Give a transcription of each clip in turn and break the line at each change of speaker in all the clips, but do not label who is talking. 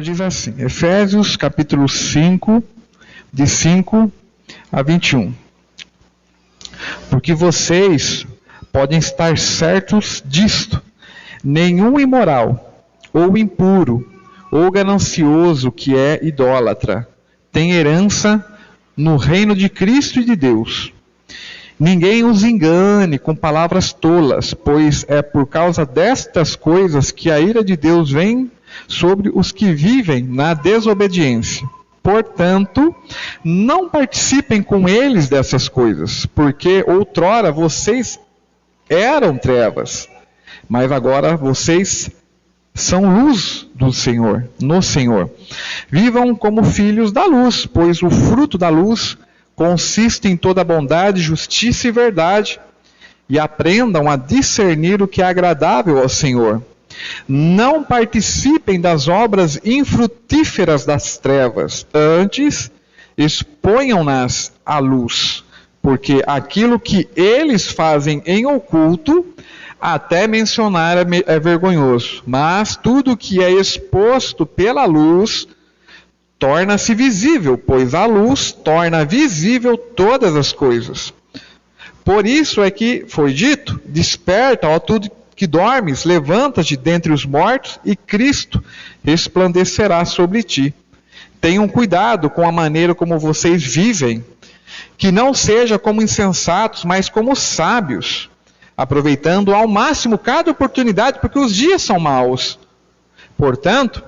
diz assim, Efésios capítulo 5, de 5 a 21. Porque vocês podem estar certos disto: nenhum imoral, ou impuro, ou ganancioso que é idólatra, tem herança no reino de Cristo e de Deus. Ninguém os engane com palavras tolas, pois é por causa destas coisas que a ira de Deus vem sobre os que vivem na desobediência. Portanto, não participem com eles dessas coisas, porque outrora vocês eram trevas, mas agora vocês são luz do Senhor, no Senhor. Vivam como filhos da luz, pois o fruto da luz consiste em toda bondade, justiça e verdade, e aprendam a discernir o que é agradável ao Senhor. Não participem das obras infrutíferas das trevas, antes exponham-nas à luz, porque aquilo que eles fazem em oculto, até mencionar é vergonhoso, mas tudo que é exposto pela luz torna-se visível, pois a luz torna visível todas as coisas. Por isso é que foi dito: desperta, ó tu que dormes, levanta-te dentre os mortos, e Cristo resplandecerá sobre ti. Tenham cuidado com a maneira como vocês vivem, que não seja como insensatos, mas como sábios, aproveitando ao máximo cada oportunidade, porque os dias são maus. Portanto,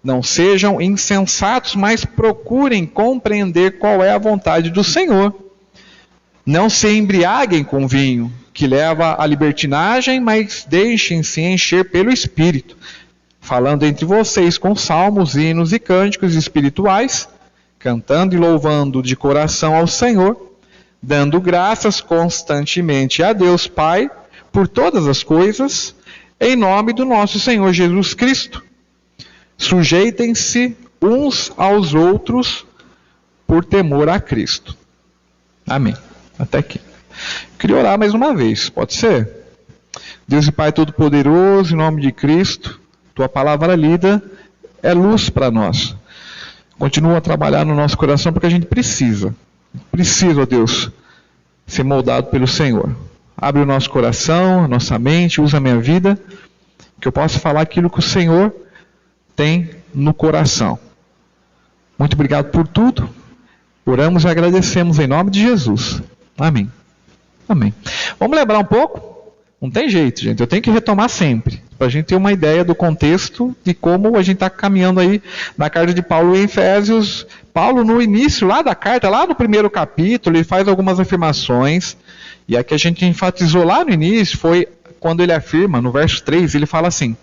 não sejam insensatos, mas procurem compreender qual é a vontade do Senhor. Não se embriaguem com vinho, que leva à libertinagem, mas deixem-se encher pelo Espírito, falando entre vocês com salmos, hinos e cânticos espirituais, cantando e louvando de coração ao Senhor, dando graças constantemente a Deus Pai por todas as coisas, em nome do nosso Senhor Jesus Cristo. Sujeitem-se uns aos outros por temor a Cristo. Amém. Até aqui. Queria orar mais uma vez, pode ser? Deus e Pai Todo-Poderoso, em nome de Cristo, Tua palavra lida é luz para nós. Continua a trabalhar no nosso coração, porque a gente precisa, ó Deus, ser moldado pelo Senhor. Abre o nosso coração, a nossa mente, usa a minha vida, que eu possa falar aquilo que o Senhor tem no coração. Muito obrigado por tudo. Oramos e agradecemos em nome de Jesus. Amém. Amém. Vamos lembrar um pouco? Não tem jeito, gente. Eu tenho que retomar sempre, para a gente ter uma ideia do contexto de como a gente está caminhando aí na carta de Paulo em Efésios. Paulo, no início lá da carta, lá no primeiro capítulo, ele faz algumas afirmações, e a que a gente enfatizou lá no início foi quando ele afirma, no verso 3, ele fala assim: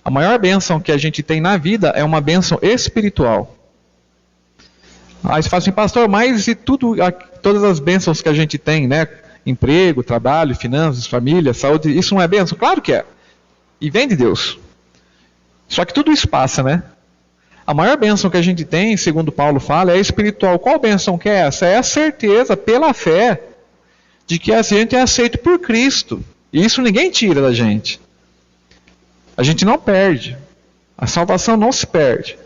a maior bênção que a gente tem na vida é uma bênção espiritual. Aí você fala assim, pastor, mas e todas as bênçãos que a gente tem, né? Emprego, trabalho, finanças, família, saúde, isso não é bênção? Claro que é. E vem de Deus. Só que tudo isso passa, né? A maior bênção que a gente tem, segundo Paulo fala, é espiritual. Qual bênção que é essa? É a certeza, pela fé, de que a gente é aceito por Cristo. E isso ninguém tira da gente. A gente não perde. A salvação não se perde.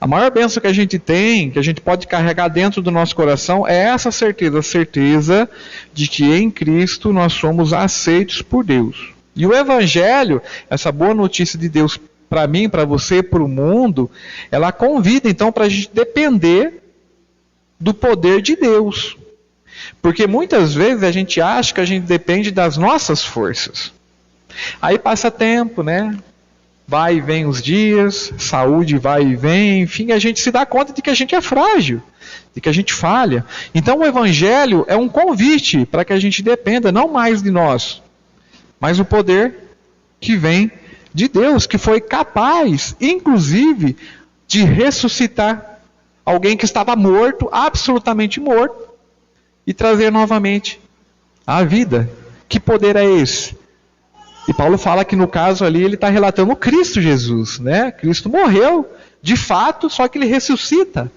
A maior bênção que a gente tem, que a gente pode carregar dentro do nosso coração, é essa certeza, a certeza de que em Cristo nós somos aceitos por Deus. E o Evangelho, essa boa notícia de Deus para mim, para você, para o mundo, ela convida então para a gente depender do poder de Deus. Porque muitas vezes a gente acha que a gente depende das nossas forças. Aí passa tempo, né? Vai e vem os dias, saúde vai e vem, enfim, a gente se dá conta de que a gente é frágil, de que a gente falha. Então o Evangelho é um convite para que a gente dependa não mais de nós, mas o poder que vem de Deus, que foi capaz, inclusive, de ressuscitar alguém que estava morto, absolutamente morto, e trazer novamente a vida. Que poder é esse? E Paulo fala que no caso ali ele está relatando o Cristo Jesus, né? Cristo morreu, de fato, só que ele ressuscita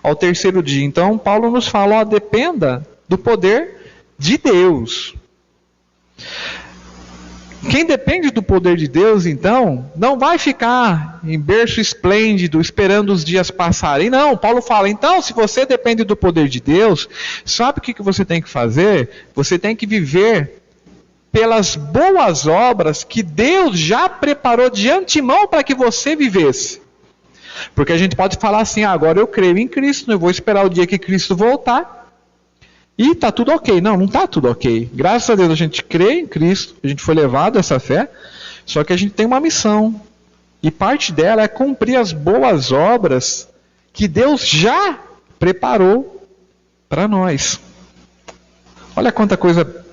ao terceiro dia. Então Paulo nos fala, dependa do poder de Deus. Quem depende do poder de Deus, então, não vai ficar em berço esplêndido, esperando os dias passarem. Não, Paulo fala, então, se você depende do poder de Deus, sabe o que você tem que fazer? Você tem que viver pelas boas obras que Deus já preparou de antemão para que você vivesse. Porque a gente pode falar assim, agora eu creio em Cristo, eu vou esperar o dia que Cristo voltar, e está tudo ok. Não está tudo ok. Graças a Deus a gente crê em Cristo, a gente foi levado a essa fé, só que a gente tem uma missão. E parte dela é cumprir as boas obras que Deus já preparou para nós. Olha quanta coisa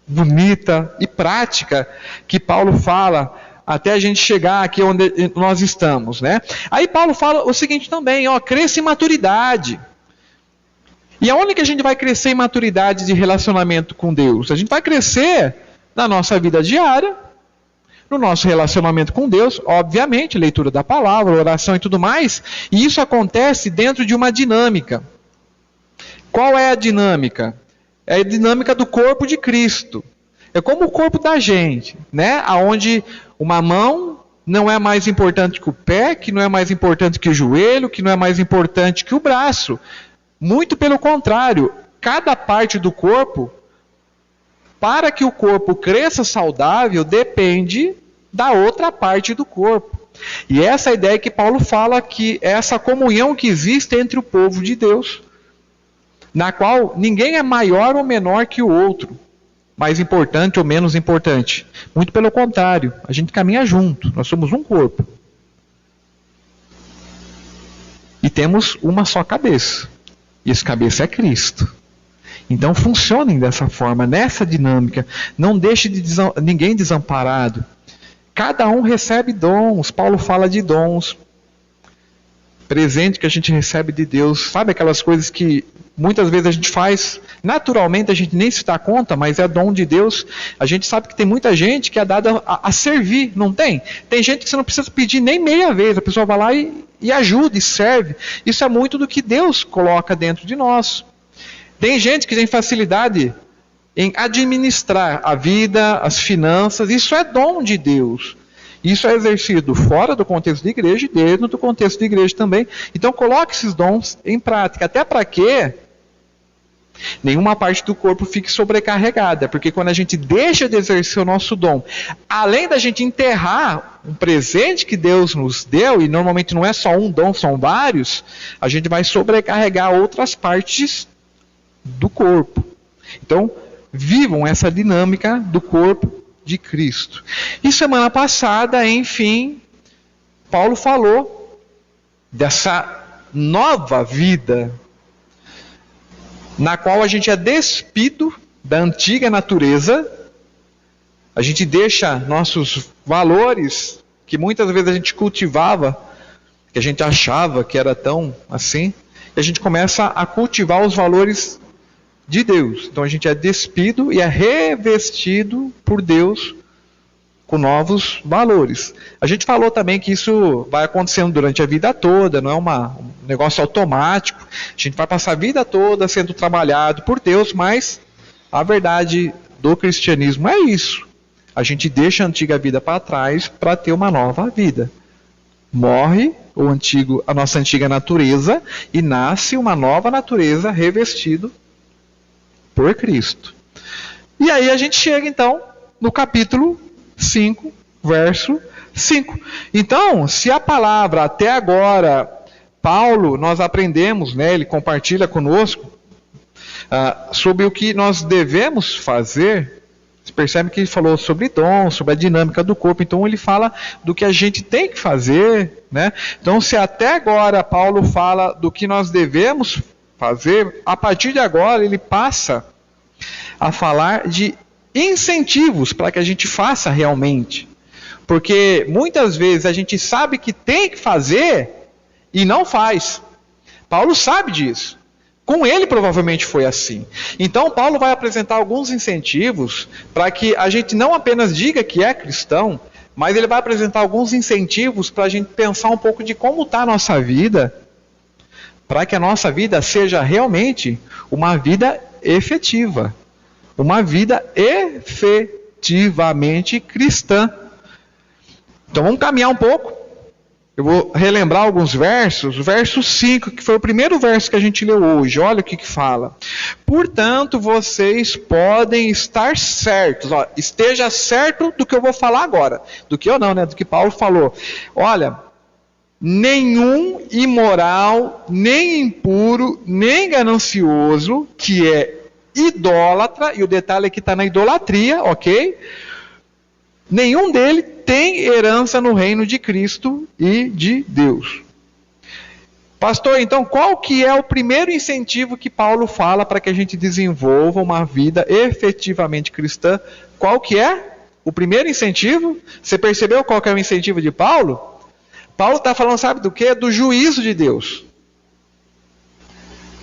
bonita e prática que Paulo fala até a gente chegar aqui onde nós estamos, né? Aí Paulo fala o seguinte também, cresça em maturidade. E aonde que a gente vai crescer em maturidade de relacionamento com Deus? A gente vai crescer na nossa vida diária, no nosso relacionamento com Deus, obviamente, leitura da palavra, oração e tudo mais, e isso acontece dentro de uma dinâmica. Qual é a dinâmica? É a dinâmica do corpo de Cristo. É como o corpo da gente, né? Onde uma mão não é mais importante que o pé, que não é mais importante que o joelho, que não é mais importante que o braço. Muito pelo contrário, cada parte do corpo, para que o corpo cresça saudável, depende da outra parte do corpo. E essa é a ideia que Paulo fala, que é essa comunhão que existe entre o povo de Deus, na qual ninguém é maior ou menor que o outro, mais importante ou menos importante. Muito pelo contrário, a gente caminha junto, nós somos um corpo. E temos uma só cabeça. E essa cabeça é Cristo. Então funcionem dessa forma, nessa dinâmica. Não deixe ninguém desamparado. Cada um recebe dons. Paulo fala de dons. Presente que a gente recebe de Deus. Sabe aquelas coisas que muitas vezes a gente faz, naturalmente a gente nem se dá conta, mas é dom de Deus. A gente sabe que tem muita gente que é dada a servir, não tem? Tem gente que você não precisa pedir nem meia vez, a pessoa vai lá e ajuda e serve. Isso é muito do que Deus coloca dentro de nós. Tem gente que tem facilidade em administrar a vida, as finanças, isso é dom de Deus. Isso é exercido fora do contexto de igreja e dentro do contexto de igreja também. Então coloque esses dons em prática. Até para que nenhuma parte do corpo fique sobrecarregada. Porque quando a gente deixa de exercer o nosso dom, além da gente enterrar um presente que Deus nos deu, e normalmente não é só um dom, são vários, a gente vai sobrecarregar outras partes do corpo. Então, vivam essa dinâmica do corpo de Cristo. E semana passada, enfim, Paulo falou dessa nova vida, na qual a gente é despido da antiga natureza, a gente deixa nossos valores, que muitas vezes a gente cultivava, que a gente achava que era tão assim, e a gente começa a cultivar os valores de Deus. Então a gente é despido e é revestido por Deus com novos valores. A gente falou também que isso vai acontecendo durante a vida toda, não é um negócio automático. A gente vai passar a vida toda sendo trabalhado por Deus, mas a verdade do cristianismo é isso. A gente deixa a antiga vida para trás para ter uma nova vida. Morre a nossa antiga natureza e nasce uma nova natureza revestido por Cristo. E aí a gente chega então no capítulo 5, verso 5. Então, se a palavra até agora, Paulo, nós aprendemos, né, ele compartilha conosco sobre o que nós devemos fazer. Você percebe que ele falou sobre dom, sobre a dinâmica do corpo. Então ele fala do que a gente tem que fazer, né? Então se até agora Paulo fala do que nós devemos fazer, a partir de agora ele passa a falar de incentivos para que a gente faça realmente. Porque muitas vezes a gente sabe que tem que fazer e não faz. Paulo sabe disso. Com ele provavelmente foi assim. Então Paulo vai apresentar alguns incentivos para que a gente não apenas diga que é cristão, mas ele vai apresentar alguns incentivos para a gente pensar um pouco de como está a nossa vida, para que a nossa vida seja realmente uma vida efetiva. Uma vida efetiva. efetivamente cristã. Então vamos caminhar um pouco. Eu vou relembrar alguns versos. O verso 5, que foi o primeiro verso que a gente leu hoje. Olha o que fala. Portanto, vocês podem estar certos. Ó, esteja certo do que eu vou falar agora. Do que eu não, né? Do que Paulo falou. Olha, nenhum imoral, nem impuro, nem ganancioso, que é idólatra, e o detalhe aqui está na idolatria, ok? Nenhum dele tem herança no reino de Cristo e de Deus. Pastor, então qual que é o primeiro incentivo que Paulo fala para que a gente desenvolva uma vida efetivamente cristã? Qual que é o primeiro incentivo? Você percebeu qual que é o incentivo de Paulo? Paulo está falando, sabe do quê? Do juízo de Deus.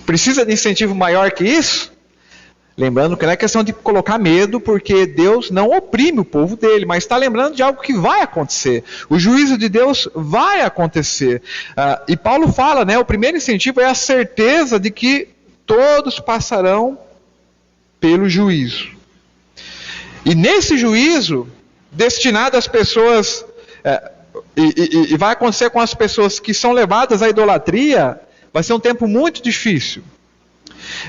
Precisa de incentivo maior que isso? Lembrando que não é questão de colocar medo, porque Deus não oprime o povo dele, mas está lembrando de algo que vai acontecer. O juízo de Deus vai acontecer. E Paulo fala, né, o primeiro incentivo é a certeza de que todos passarão pelo juízo. E nesse juízo, destinado às pessoas, e vai acontecer com as pessoas que são levadas à idolatria, vai ser um tempo muito difícil.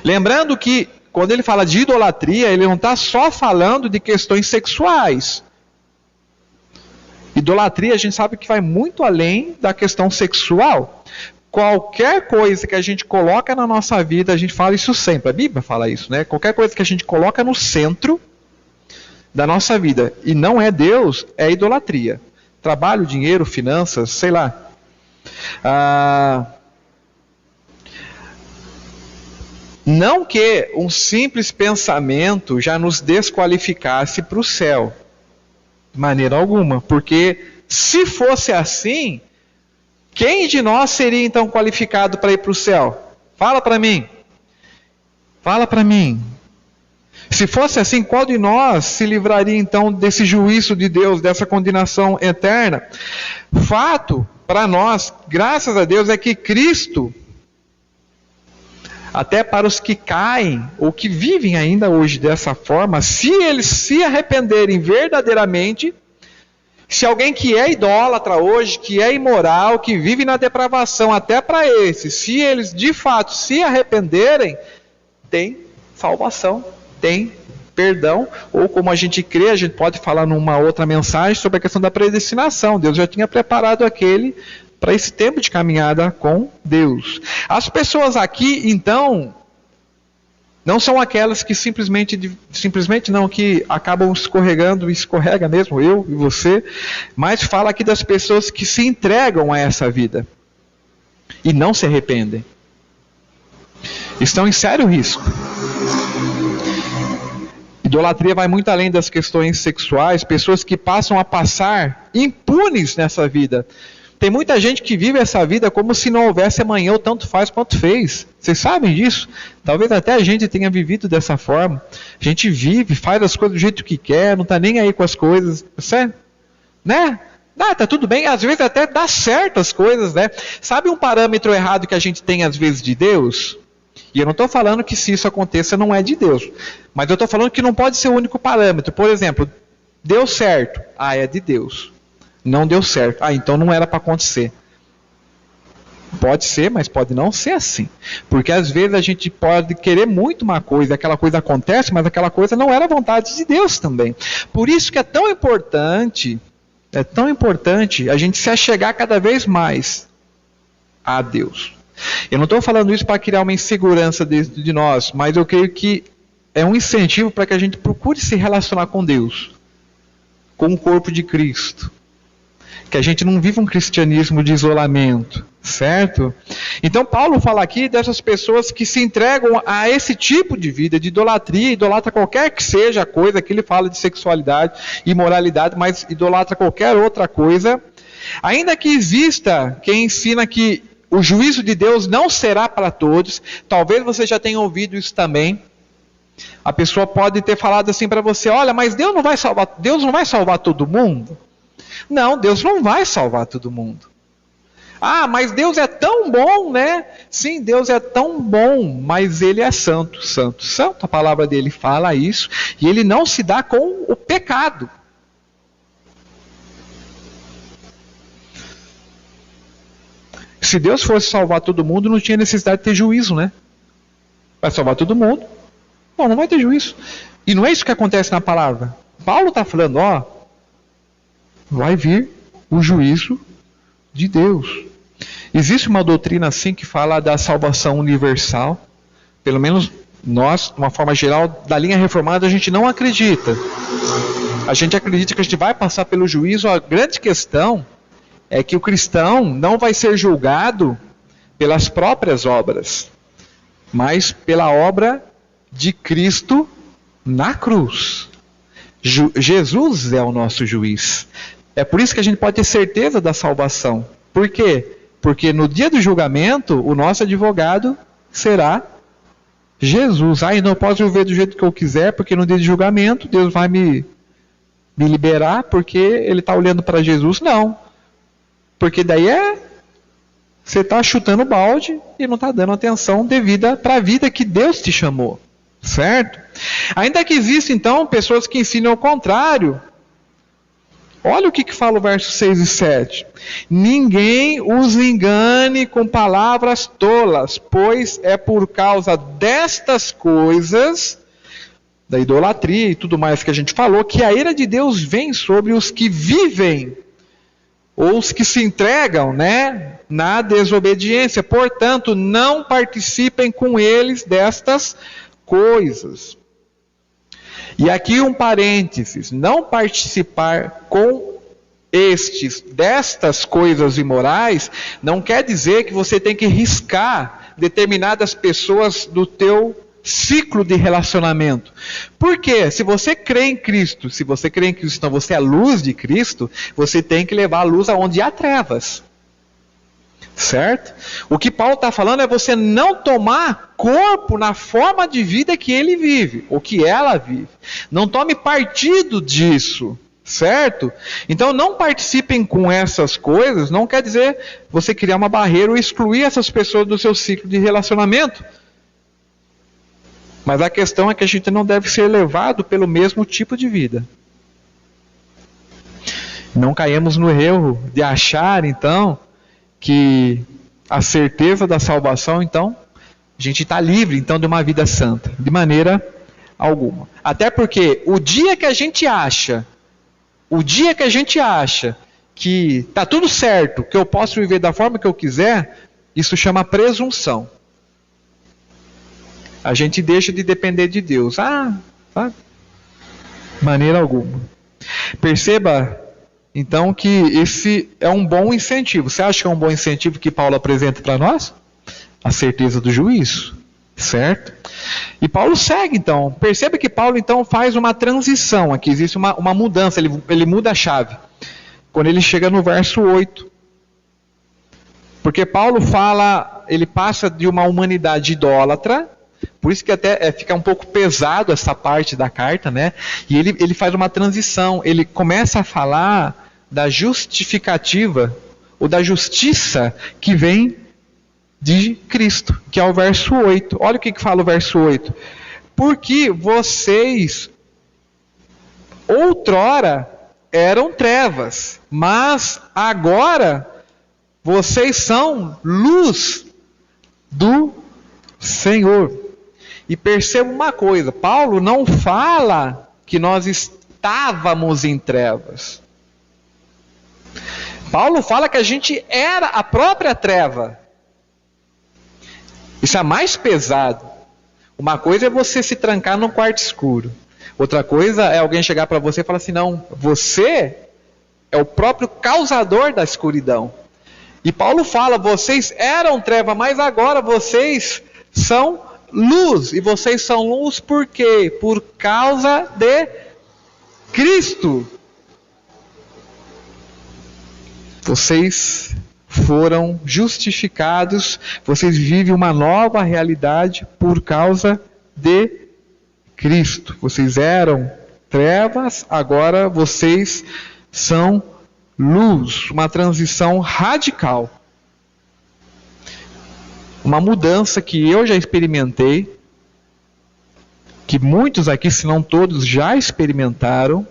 Lembrando que quando ele fala de idolatria, ele não está só falando de questões sexuais. Idolatria, a gente sabe que vai muito além da questão sexual. Qualquer coisa que a gente coloca na nossa vida, a gente fala isso sempre, a Bíblia fala isso, né? Qualquer coisa que a gente coloca no centro da nossa vida e não é Deus, é idolatria. Trabalho, dinheiro, finanças, sei lá. Não que um simples pensamento já nos desqualificasse para o céu, de maneira alguma, porque se fosse assim, quem de nós seria então qualificado para ir para o céu? Fala para mim. Fala para mim. Se fosse assim, qual de nós se livraria então desse juízo de Deus, dessa condenação eterna? Fato para nós, graças a Deus, é que Cristo, até para os que caem, ou que vivem ainda hoje dessa forma, se eles se arrependerem verdadeiramente, se alguém que é idólatra hoje, que é imoral, que vive na depravação, até para esses, se eles de fato se arrependerem, tem salvação, tem perdão, ou como a gente crê, a gente pode falar numa outra mensagem sobre a questão da predestinação. Deus já tinha preparado aquele para esse tempo de caminhada com Deus. As pessoas aqui, então, não são aquelas que simplesmente não, que acabam escorregando, e escorrega mesmo, eu e você, mas fala aqui das pessoas que se entregam a essa vida e não se arrependem. Estão em sério risco. Idolatria vai muito além das questões sexuais, pessoas que passam a passar impunes nessa vida. Tem muita gente que vive essa vida como se não houvesse amanhã, ou tanto faz quanto fez. Vocês sabem disso? Talvez até a gente tenha vivido dessa forma. A gente vive, faz as coisas do jeito que quer, não está nem aí com as coisas. Certo? Né? Tá tudo bem, às vezes até dá certo as coisas, né? Sabe um parâmetro errado que a gente tem às vezes de Deus? E eu não estou falando que se isso aconteça não é de Deus. Mas eu estou falando que não pode ser o único parâmetro. Por exemplo, deu certo. É de Deus. Não deu certo. Então não era para acontecer. Pode ser, mas pode não ser assim. Porque às vezes a gente pode querer muito uma coisa, aquela coisa acontece, mas aquela coisa não era vontade de Deus também. Por isso que é tão importante a gente se achegar cada vez mais a Deus. Eu não estou falando isso para criar uma insegurança dentro de nós, mas eu creio que é um incentivo para que a gente procure se relacionar com Deus, com o corpo de Cristo. Que a gente não viva um cristianismo de isolamento, certo? Então Paulo fala aqui dessas pessoas que se entregam a esse tipo de vida, de idolatria, idolatra qualquer que seja a coisa, que ele fala de sexualidade, imoralidade, mas idolatra qualquer outra coisa, ainda que exista quem ensina que o juízo de Deus não será para todos. Talvez você já tenha ouvido isso também. A pessoa pode ter falado assim para você: olha, mas Deus não vai salvar todo mundo? Não, Deus não vai salvar todo mundo. Ah, mas Deus é tão bom, né? Sim, Deus é tão bom, mas Ele é santo, santo, santo. A palavra dele fala isso, e Ele não se dá com o pecado. Se Deus fosse salvar todo mundo, não tinha necessidade de ter juízo, né? Vai salvar todo mundo, não vai ter juízo. E não é isso que acontece na palavra. Paulo está falando, vai vir o juízo de Deus. Existe uma doutrina assim que fala da salvação universal. Pelo menos nós, de uma forma geral, da linha reformada, a gente não acredita. A gente acredita que a gente vai passar pelo juízo. A grande questão é que o cristão não vai ser julgado pelas próprias obras, mas pela obra de Cristo na cruz. Jesus é o nosso juiz. É por isso que a gente pode ter certeza da salvação. Por quê? Porque no dia do julgamento, o nosso advogado será Jesus. Eu não posso viver do jeito que eu quiser, porque no dia de julgamento, Deus vai me liberar, porque Ele está olhando para Jesus. Não. Porque daí você está chutando o balde e não está dando atenção devida para a vida que Deus te chamou. Certo? Ainda que existem, então, pessoas que ensinam o contrário. Olha o que fala o verso 6 e 7. Ninguém os engane com palavras tolas, pois é por causa destas coisas, da idolatria e tudo mais que a gente falou, que a ira de Deus vem sobre os que vivem, ou os que se entregam, na desobediência. Portanto, não participem com eles destas coisas. E aqui um parênteses, não participar com destas coisas imorais, não quer dizer que você tem que riscar determinadas pessoas do teu ciclo de relacionamento. Por quê? Se você crê em Cristo, então você é a luz de Cristo, você tem que levar a luz aonde há trevas. Certo? O que Paulo está falando é você não tomar corpo na forma de vida que ele vive, ou que ela vive. Não tome partido disso, certo? Então não participem com essas coisas, não quer dizer você criar uma barreira ou excluir essas pessoas do seu ciclo de relacionamento. Mas a questão é que a gente não deve ser levado pelo mesmo tipo de vida. Não caímos no erro de achar, então, que a certeza da salvação, então, a gente está livre, então, de uma vida santa. De maneira alguma. Até porque o dia que a gente acha que está tudo certo, que eu posso viver da forma que eu quiser, isso chama presunção. A gente deixa de depender de Deus. De maneira alguma. Perceba, então, que esse é um bom incentivo. Você acha que é um bom incentivo que Paulo apresenta para nós? A certeza do juízo, certo? E Paulo segue, então. Perceba que Paulo, então, faz uma transição aqui. Existe uma mudança, ele muda a chave. Quando ele chega no verso 8. Porque Paulo fala, ele passa de uma humanidade idólatra, por isso que até fica um pouco pesado essa parte da carta, E ele faz uma transição, ele começa a falar da justificativa, ou da justiça que vem de Cristo, que é o verso 8. Olha o que fala o verso 8. Porque vocês outrora eram trevas, mas agora vocês são luz do Senhor. E perceba uma coisa, Paulo não fala que nós estávamos em trevas. Paulo fala que a gente era a própria treva. Isso é mais pesado. Uma coisa é você se trancar num quarto escuro. Outra coisa é alguém chegar para você e falar assim, não, você é o próprio causador da escuridão. E Paulo fala, vocês eram treva, mas agora vocês são luz. E vocês são luz por quê? Por causa de Cristo. Vocês foram justificados, vocês vivem uma nova realidade por causa de Cristo. Vocês eram trevas, agora vocês são luz. Uma transição radical. uma mudança que eu já experimentei, que muitos aqui, se não todos, já experimentaram,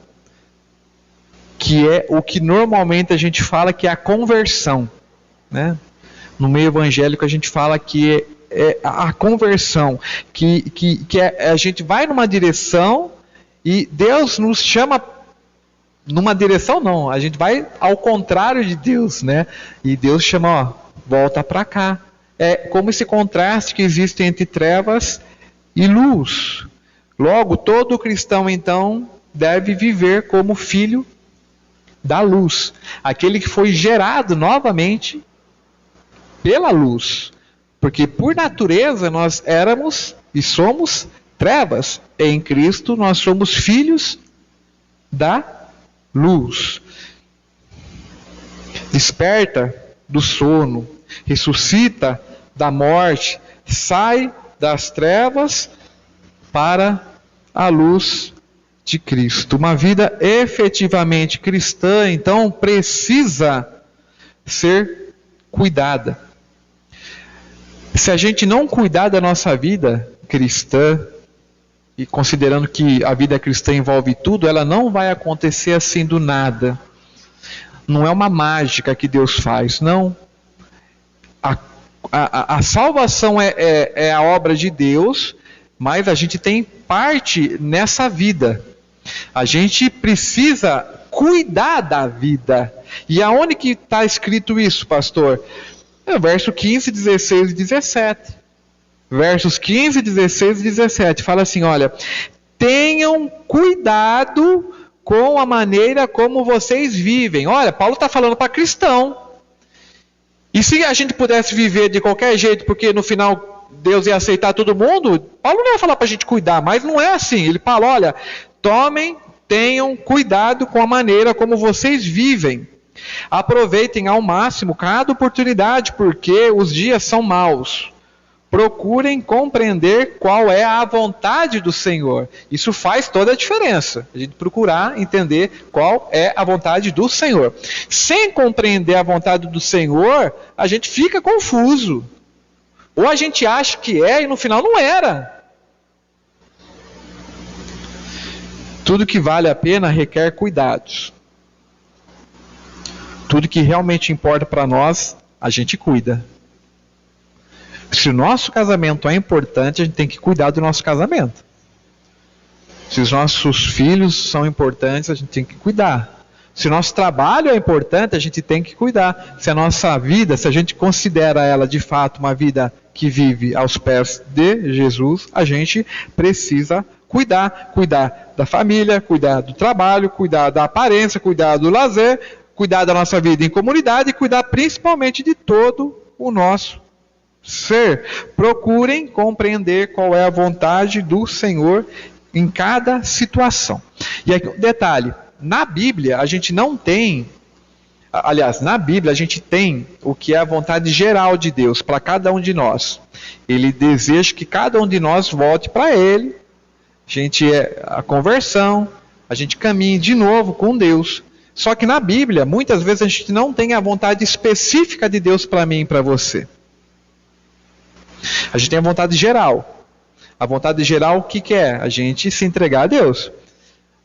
que é o que normalmente a gente fala que é a conversão, né? No meio evangélico a gente fala que é a conversão, que a gente vai numa direção e Deus nos chama numa direção, não, a gente vai ao contrário de Deus, né? E Deus chama, ó, volta para cá. É como esse contraste que existe entre trevas e luz. Logo, todo cristão então deve viver como filho da luz, aquele que foi gerado novamente pela luz, porque por natureza nós éramos e somos trevas, em Cristo nós somos filhos da luz. Desperta do sono, ressuscita da morte, sai das trevas para a luz de Cristo. Uma vida efetivamente cristã, então, precisa ser cuidada. Se a gente não cuidar da nossa vida cristã, e considerando que a vida cristã envolve tudo, ela não vai acontecer assim do nada. Não é uma mágica que Deus faz, não. A salvação é a obra de Deus, mas a gente tem parte nessa vida. A gente precisa cuidar da vida. E aonde que está escrito isso, pastor? É o verso 15, 16 e 17. Versos 15, 16 e 17. Fala assim, olha, tenham cuidado com a maneira como vocês vivem. Olha, Paulo está falando para cristão. E se a gente pudesse viver de qualquer jeito, porque no final Deus ia aceitar todo mundo, Paulo não ia falar para a gente cuidar, mas não é assim. Ele fala, olha, tenham cuidado com a maneira como vocês vivem. Aproveitem ao máximo cada oportunidade, porque os dias são maus. Procurem compreender qual é a vontade do Senhor. Isso faz toda a diferença. A gente procurar entender qual é a vontade do Senhor. Sem compreender a vontade do Senhor, a gente fica confuso. Ou a gente acha que é e no final não era. Tudo que vale a pena requer cuidados. Tudo que realmente importa para nós, a gente cuida. Se o nosso casamento é importante, a gente tem que cuidar do nosso casamento. Se os nossos filhos são importantes, a gente tem que cuidar. Se o nosso trabalho é importante, a gente tem que cuidar. Se a nossa vida, se a gente considera ela de fato uma vida que vive aos pés de Jesus, a gente precisa cuidar. Cuidar da família, cuidar do trabalho, cuidar da aparência, cuidar do lazer, cuidar da nossa vida em comunidade e cuidar principalmente de todo o nosso ser. Procurem compreender qual é a vontade do Senhor em cada situação. E aqui um detalhe, na Bíblia a gente não tem, aliás, na Bíblia a gente tem o que é a vontade geral de Deus para cada um de nós. Ele deseja que cada um de nós volte para Ele, a conversão, a gente caminhe de novo com Deus. Só que na Bíblia, muitas vezes a gente não tem a vontade específica de Deus para mim e para você. A gente tem a vontade geral. A vontade geral, o que é? A gente se entregar a Deus.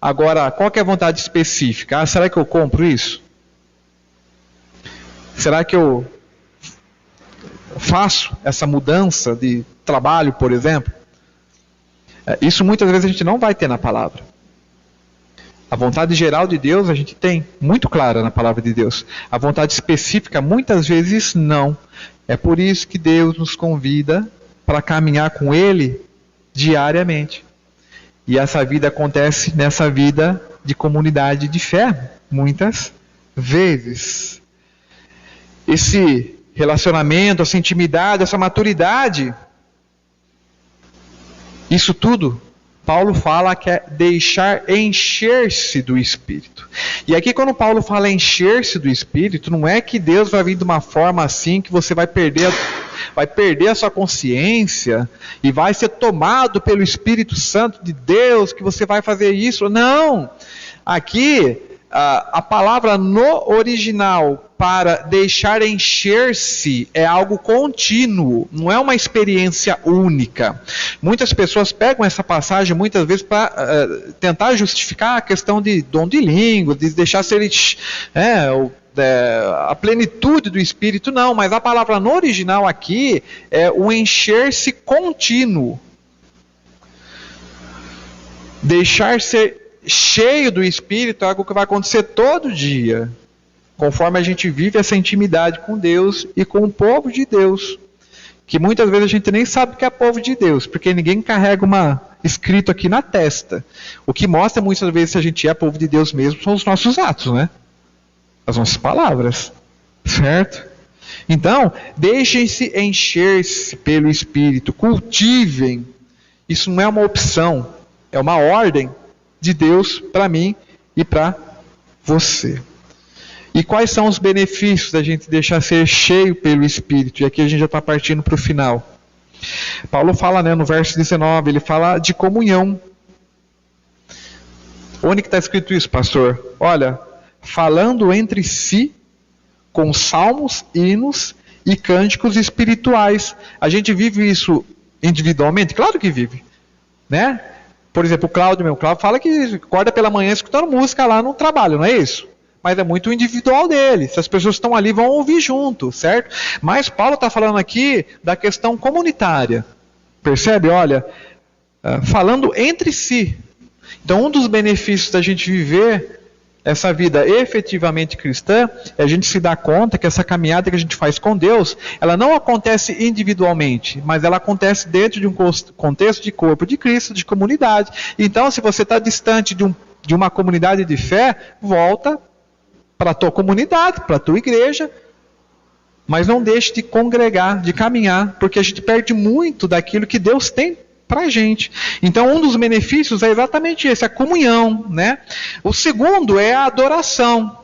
Agora, qual que é a vontade específica? Ah, será que eu compro isso? Será que eu faço essa mudança de trabalho, por exemplo? Isso muitas vezes a gente não vai ter na palavra. A vontade geral de Deus a gente tem, muito clara na palavra de Deus. A vontade específica, muitas vezes, não. É por isso que Deus nos convida para caminhar com Ele diariamente. E essa vida acontece nessa vida de comunidade de fé, muitas vezes. Esse relacionamento, essa intimidade, essa maturidade, isso tudo, Paulo fala que é deixar encher-se do Espírito. E aqui quando Paulo fala encher-se do Espírito, não é que Deus vai vir de uma forma assim que você vai perder a sua consciência e vai ser tomado pelo Espírito Santo de Deus, que você vai fazer isso. Não! Aqui a palavra no original para deixar encher-se é algo contínuo, não é uma experiência única. Muitas pessoas pegam essa passagem muitas vezes para tentar justificar a questão de dom de língua, de deixar ser a plenitude do Espírito. Não, mas a palavra no original aqui é o encher-se contínuo. Deixar ser cheio do Espírito é algo que vai acontecer todo dia, conforme a gente vive essa intimidade com Deus e com o povo de Deus, que muitas vezes a gente nem sabe que é povo de Deus, porque ninguém carrega escrito aqui na testa. O que mostra muitas vezes se a gente é povo de Deus mesmo são os nossos atos, né? As nossas palavras, certo? Então, deixem-se encher-se pelo Espírito, cultivem. Isso não é uma opção, é uma ordem de Deus para mim e para você. E quais são os benefícios da gente deixar ser cheio pelo Espírito? E aqui a gente já está partindo para o final. Paulo fala, no verso 19, ele fala de comunhão. Onde que está escrito isso, pastor? Olha, falando entre si, com salmos, hinos e cânticos espirituais. A gente vive isso individualmente? Claro que vive, né? Por exemplo, o Cláudio fala que acorda pela manhã escutando música lá no trabalho, não é isso? Mas é muito individual dele. Se as pessoas estão ali, vão ouvir junto, certo? Mas Paulo está falando aqui da questão comunitária. Percebe? Olha, falando entre si. Então, um dos benefícios da gente viver essa vida efetivamente cristã é a gente se dar conta que essa caminhada que a gente faz com Deus, ela não acontece individualmente, mas ela acontece dentro de um contexto de corpo de Cristo, de comunidade. Então, se você está distante de uma comunidade de fé, volta para a tua comunidade, para a tua igreja, mas não deixe de congregar, de caminhar, porque a gente perde muito daquilo que Deus tem para a gente. Então, um dos benefícios é exatamente esse, a comunhão, né? O segundo é a adoração,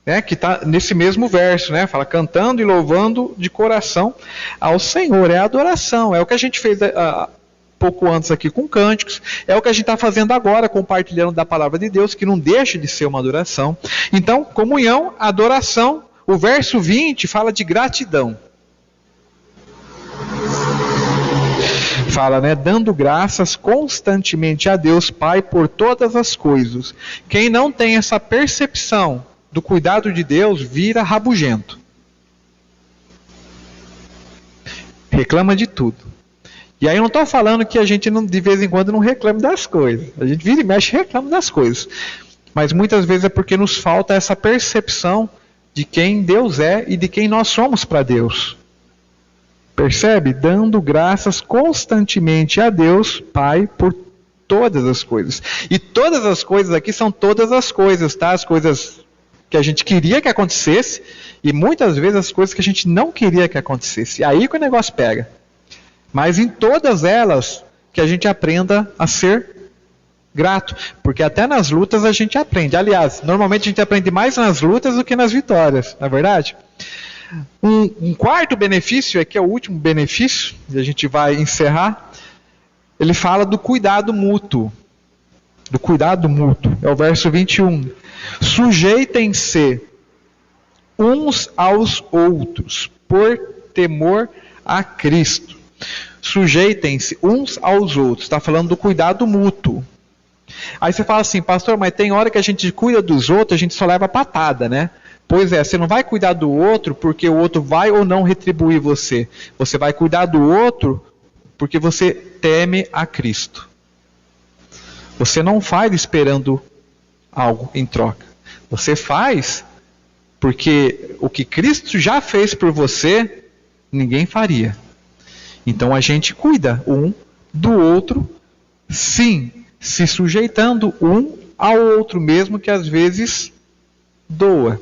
né? Que está nesse mesmo verso, né? Fala, cantando e louvando de coração ao Senhor. É a adoração, é o que a gente fez pouco antes aqui com cânticos, é o que a gente está fazendo agora, compartilhando da palavra de Deus, que não deixa de ser uma adoração. Então, comunhão, adoração. O verso 20 fala de gratidão. Fala, dando graças constantemente a Deus Pai por todas as coisas. Quem não tem essa percepção do cuidado de Deus vira rabugento. Reclama de tudo. E aí eu não estou falando que a gente de vez em quando não reclame das coisas. A gente vira e mexe e reclama das coisas. Mas muitas vezes é porque nos falta essa percepção de quem Deus é e de quem nós somos para Deus. Percebe? Dando graças constantemente a Deus, Pai, por todas as coisas. E todas as coisas aqui são todas as coisas, tá? As coisas que a gente queria que acontecesse e muitas vezes as coisas que a gente não queria que acontecesse. E aí que o negócio pega. Mas em todas elas que a gente aprenda a ser grato. Porque até nas lutas a gente aprende. Aliás, normalmente a gente aprende mais nas lutas do que nas vitórias, não é verdade? Um quarto benefício, aqui é o último benefício, e a gente vai encerrar. Ele fala do cuidado mútuo. Do cuidado mútuo. É o verso 21. Sujeitem-se uns aos outros, por temor a Cristo. Sujeitem-se uns aos outros. Está falando do cuidado mútuo. Aí você fala assim, pastor, mas tem hora que a gente cuida dos outros, a gente só leva patada, né? Pois é, você não vai cuidar do outro porque o outro vai ou não retribuir você. Você vai cuidar do outro porque você teme a Cristo. Você não faz esperando algo em troca. Você faz porque o que Cristo já fez por você, ninguém faria. Então a gente cuida um do outro, sim, se sujeitando um ao outro, mesmo que às vezes doa.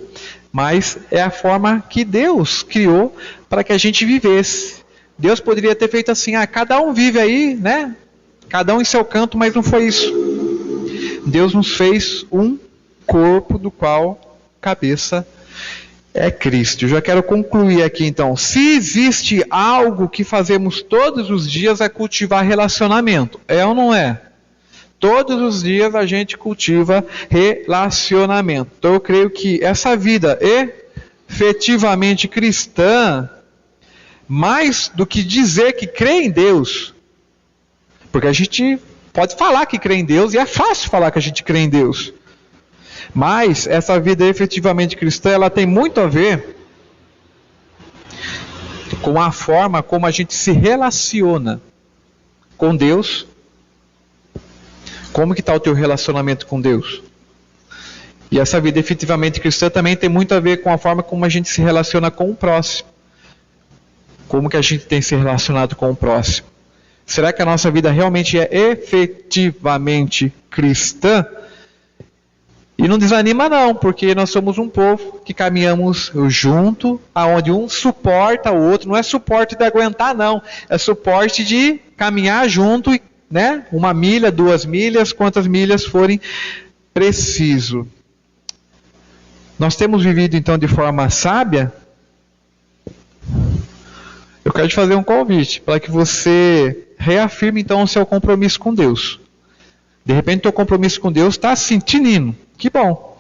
Mas é a forma que Deus criou para que a gente vivesse. Deus poderia ter feito assim, cada um vive aí, né? Cada um em seu canto, mas não foi isso. Deus nos fez um corpo do qual cabeça é Cristo. Eu já quero concluir aqui então. Se existe algo que fazemos todos os dias é cultivar relacionamento. É ou não é? Todos os dias a gente cultiva relacionamento. Então eu creio que essa vida efetivamente cristã, mais do que dizer que crê em Deus, porque a gente pode falar que crê em Deus, e é fácil falar que a gente crê em Deus, mas essa vida efetivamente cristã, ela tem muito a ver com a forma como a gente se relaciona com Deus. Como que está o teu relacionamento com Deus? E essa vida efetivamente cristã também tem muito a ver com a forma como a gente se relaciona com o próximo. Como que a gente tem se relacionado com o próximo? Será que a nossa vida realmente é efetivamente cristã? E não desanima não, porque nós somos um povo que caminhamos junto, aonde um suporta o outro. Não é suporte de aguentar não, é suporte de caminhar junto, né? 1 milha, 2 milhas, quantas milhas forem preciso. Nós temos vivido então de forma sábia. Eu quero te fazer um convite para que você reafirme então o seu compromisso com Deus. De repente o teu compromisso com Deus está assim, tinindo. Que bom.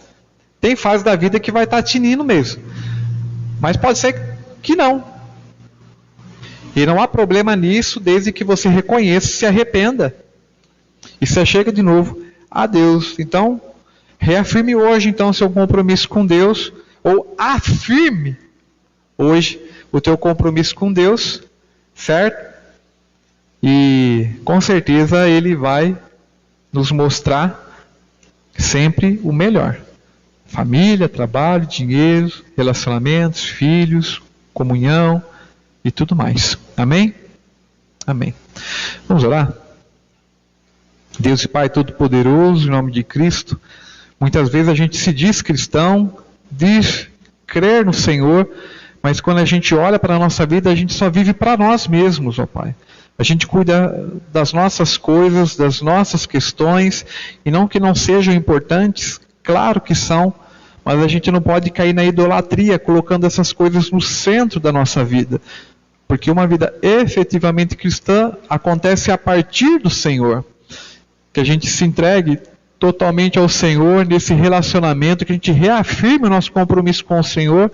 Tem fase da vida que vai estar tinindo mesmo. Mas pode ser que não. E não há problema nisso, desde que você reconheça, se arrependa. E se chega de novo a Deus. Então, reafirme hoje então seu compromisso com Deus. Ou afirme hoje o teu compromisso com Deus. Certo? E com certeza Ele vai nos mostrar sempre o melhor. Família, trabalho, dinheiro, relacionamentos, filhos, comunhão e tudo mais. Amém? Amém. Vamos orar? Deus e Pai Todo-Poderoso, em nome de Cristo, muitas vezes a gente se diz cristão, diz crer no Senhor, mas quando a gente olha para a nossa vida, a gente só vive para nós mesmos, ó Pai. A gente cuida das nossas coisas, das nossas questões, e não que não sejam importantes, claro que são, mas a gente não pode cair na idolatria, colocando essas coisas no centro da nossa vida. Porque uma vida efetivamente cristã acontece a partir do Senhor. Que a gente se entregue totalmente ao Senhor nesse relacionamento, que a gente reafirme o nosso compromisso com o Senhor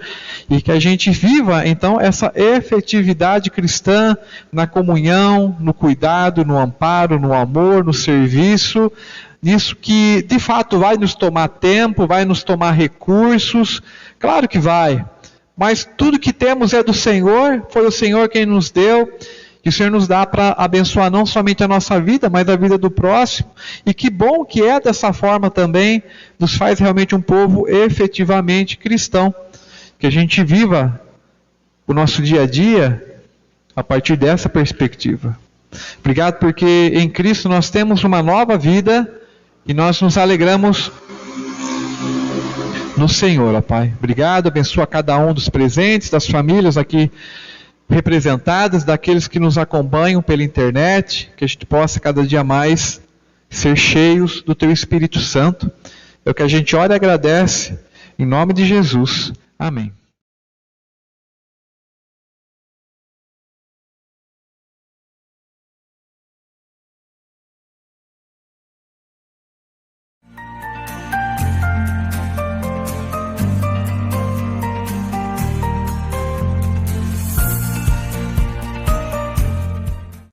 e que a gente viva então essa efetividade cristã na comunhão, no cuidado, no amparo, no amor, no serviço, nisso que de fato vai nos tomar tempo, vai nos tomar recursos, claro que vai, mas tudo que temos é do Senhor, foi o Senhor quem nos deu. Que o Senhor nos dá para abençoar não somente a nossa vida, mas a vida do próximo. E que bom que é dessa forma também, nos faz realmente um povo efetivamente cristão. Que a gente viva o nosso dia a dia a partir dessa perspectiva. Obrigado porque em Cristo nós temos uma nova vida e nós nos alegramos no Senhor, ó Pai. Obrigado, abençoa cada um dos presentes, das famílias aqui representadas, daqueles que nos acompanham pela internet, que a gente possa cada dia mais ser cheios do Teu Espírito Santo. É o que a gente ora e agradece, em nome de Jesus. Amém.